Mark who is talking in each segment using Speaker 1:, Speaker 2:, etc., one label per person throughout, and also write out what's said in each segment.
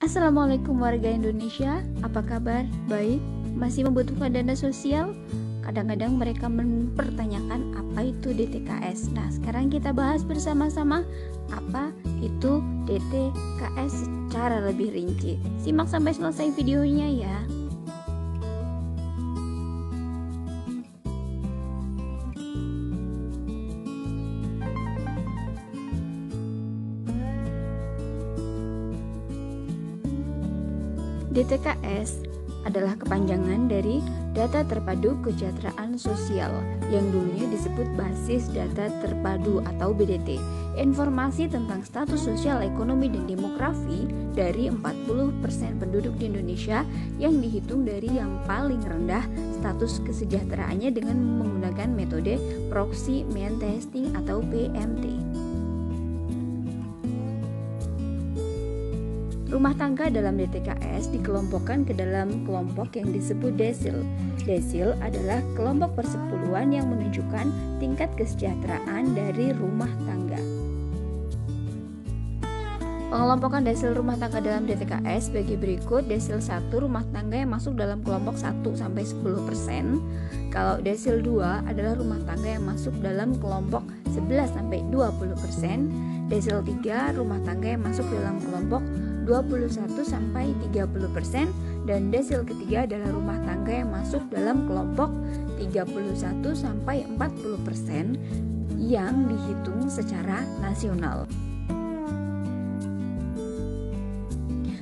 Speaker 1: Assalamualaikum warga Indonesia, apa kabar? Baik? Masih membutuhkan dana sosial? Kadang-kadang mereka mempertanyakan apa itu DTKS. Nah, sekarang kita bahas bersama-sama apa itu DTKS secara lebih rinci. Simak sampai selesai videonya ya. DTKS adalah kepanjangan dari Data Terpadu Kesejahteraan Sosial yang dulunya disebut Basis Data Terpadu atau BDT. Informasi tentang status sosial, ekonomi, dan demografi dari 40% penduduk di Indonesia yang dihitung dari yang paling rendah status kesejahteraannya dengan menggunakan metode proxy mean testing atau PMT. Rumah tangga dalam DTKS dikelompokkan ke dalam kelompok yang disebut desil. Desil adalah kelompok persepuluhan yang menunjukkan tingkat kesejahteraan dari rumah tangga. Pengelompokan desil rumah tangga dalam DTKS bagi berikut. Desil 1 rumah tangga yang masuk dalam kelompok 1-10%. Kalau desil 2 adalah rumah tangga yang masuk dalam kelompok 11-20%. Desil 3 rumah tangga yang masuk dalam kelompok 21-30%, dan desil ketiga adalah rumah tangga yang masuk dalam kelompok 31-40% yang dihitung secara nasional.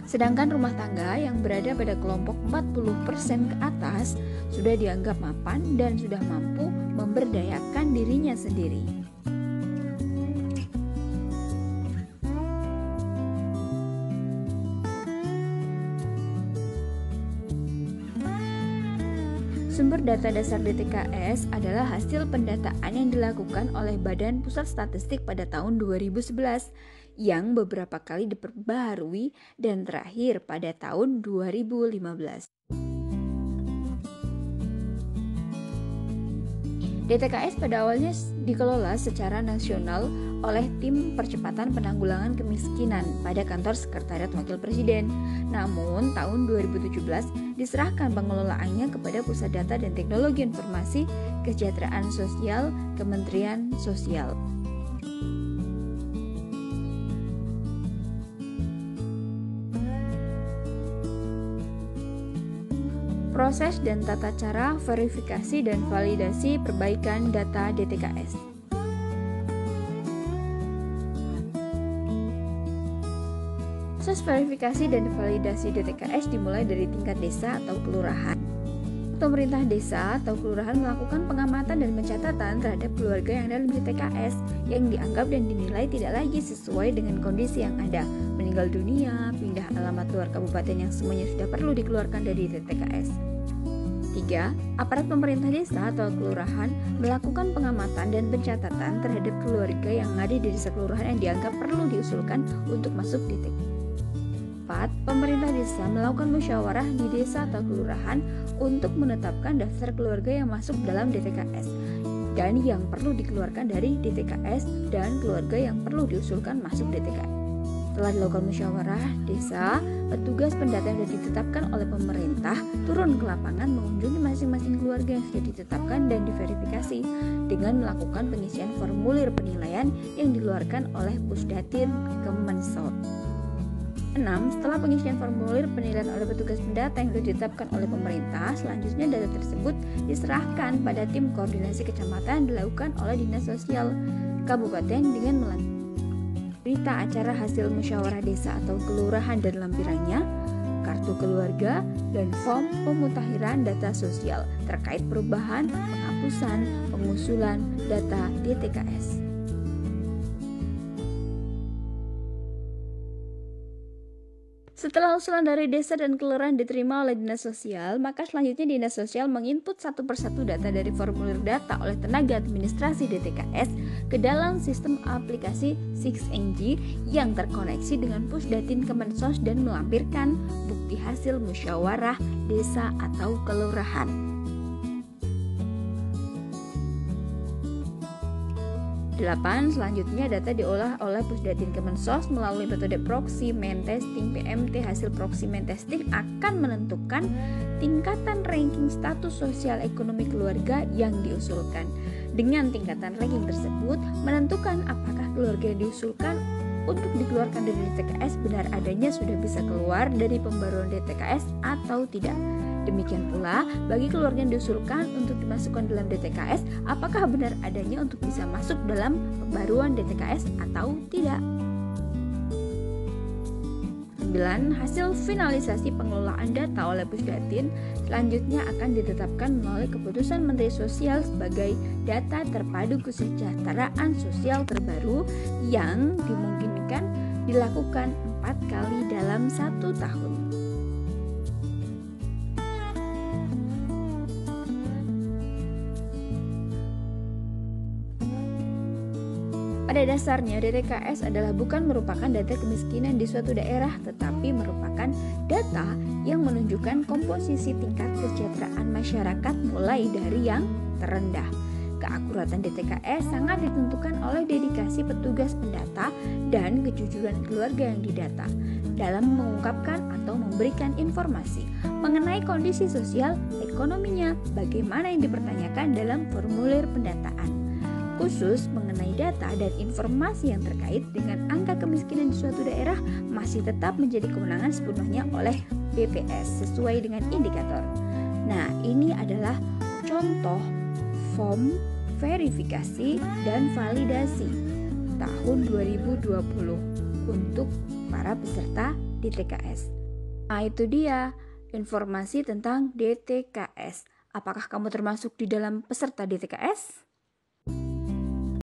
Speaker 1: Sedangkan rumah tangga yang berada pada kelompok 40% ke atas sudah dianggap mapan dan sudah mampu memberdayakan dirinya sendiri. Sumber data dasar DTKS adalah hasil pendataan yang dilakukan oleh Badan Pusat Statistik pada tahun 2011 yang beberapa kali diperbaharui dan terakhir pada tahun 2015. DTKS pada awalnya dikelola secara nasional oleh Tim Percepatan Penanggulangan Kemiskinan pada kantor Sekretariat Wakil Presiden. Namun, tahun 2017 diserahkan pengelolaannya kepada Pusat Data dan Teknologi Informasi Kesejahteraan Sosial Kementerian Sosial. Proses dan tata cara verifikasi dan validasi perbaikan data DTKS. Proses verifikasi dan validasi DTKS dimulai dari tingkat desa atau kelurahan. Pemerintah desa atau kelurahan melakukan pengamatan dan pencatatan terhadap keluarga yang ada dalam DTKS yang dianggap dan dinilai tidak lagi sesuai dengan kondisi yang ada, meninggal dunia, pindah alamat luar kabupaten yang semuanya sudah perlu dikeluarkan dari DTKS. 3. Aparat pemerintah desa atau kelurahan melakukan pengamatan dan pencatatan terhadap keluarga yang ada di desa kelurahan yang dianggap perlu diusulkan untuk masuk DTKS. 4. Pemerintah desa melakukan musyawarah di desa atau kelurahan untuk menetapkan daftar keluarga yang masuk dalam DTKS dan yang perlu dikeluarkan dari DTKS dan keluarga yang perlu diusulkan masuk DTKS. Setelah dilakukan musyawarah desa, petugas pendata yang sudah ditetapkan oleh pemerintah turun ke lapangan mengunjungi masing-masing keluarga yang sudah ditetapkan dan diverifikasi dengan melakukan pengisian formulir penilaian yang dikeluarkan oleh Pusdatin Kemensos. 6. Setelah pengisian formulir penilaian oleh petugas pendata yang sudah ditetapkan oleh pemerintah, selanjutnya data tersebut diserahkan pada tim koordinasi kecamatan yang dilakukan oleh Dinas Sosial Kabupaten dengan melanjutkan berita acara hasil musyawarah desa atau kelurahan dan lampirannya, kartu keluarga, dan form pemutakhiran data sosial terkait perubahan, penghapusan, pengusulan data DTKS. Setelah usulan dari desa dan kelurahan diterima oleh Dinas Sosial, maka selanjutnya Dinas Sosial menginput satu persatu data dari formulir data oleh tenaga administrasi DTKS ke dalam sistem aplikasi 6NG yang terkoneksi dengan Pusdatin Kemensos dan melampirkan bukti hasil musyawarah desa atau kelurahan. 8. Selanjutnya data diolah oleh Pusdatin Kemensos melalui metode proxy main testing PMT. Hasil proxy main testing akan menentukan tingkatan ranking status sosial ekonomi keluarga yang diusulkan. Dengan tingkatan ranking tersebut menentukan apakah keluarga yang diusulkan untuk dikeluarkan dari DTKS benar adanya sudah bisa keluar dari pembaruan DTKS atau tidak. Demikian pula bagi keluarga yang diusulkan untuk dimasukkan dalam DTKS, apakah benar adanya untuk bisa masuk dalam pembaruan DTKS atau tidak. 9. Hasil finalisasi pengelolaan data oleh Pusdatin selanjutnya akan ditetapkan melalui keputusan Menteri Sosial sebagai data terpadu kesejahteraan sosial terbaru yang dimungkinkan dilakukan 4 kali dalam 1 tahun. Pada dasarnya, DTKS adalah bukan merupakan data kemiskinan di suatu daerah, tetapi merupakan data yang menunjukkan komposisi tingkat kesejahteraan masyarakat mulai dari yang terendah. Keakuratan DTKS sangat ditentukan oleh dedikasi petugas pendata dan kejujuran keluarga yang didata dalam mengungkapkan atau memberikan informasi mengenai kondisi sosial ekonominya, bagaimana yang dipertanyakan dalam formulir pendataan. Khusus mengenai data dan informasi yang terkait dengan angka kemiskinan di suatu daerah masih tetap menjadi kewenangan sepenuhnya oleh BPS sesuai dengan indikator. Nah, ini adalah contoh form verifikasi dan validasi tahun 2020 untuk para peserta DTKS. Nah, itu dia informasi tentang DTKS. Apakah kamu termasuk di dalam peserta DTKS?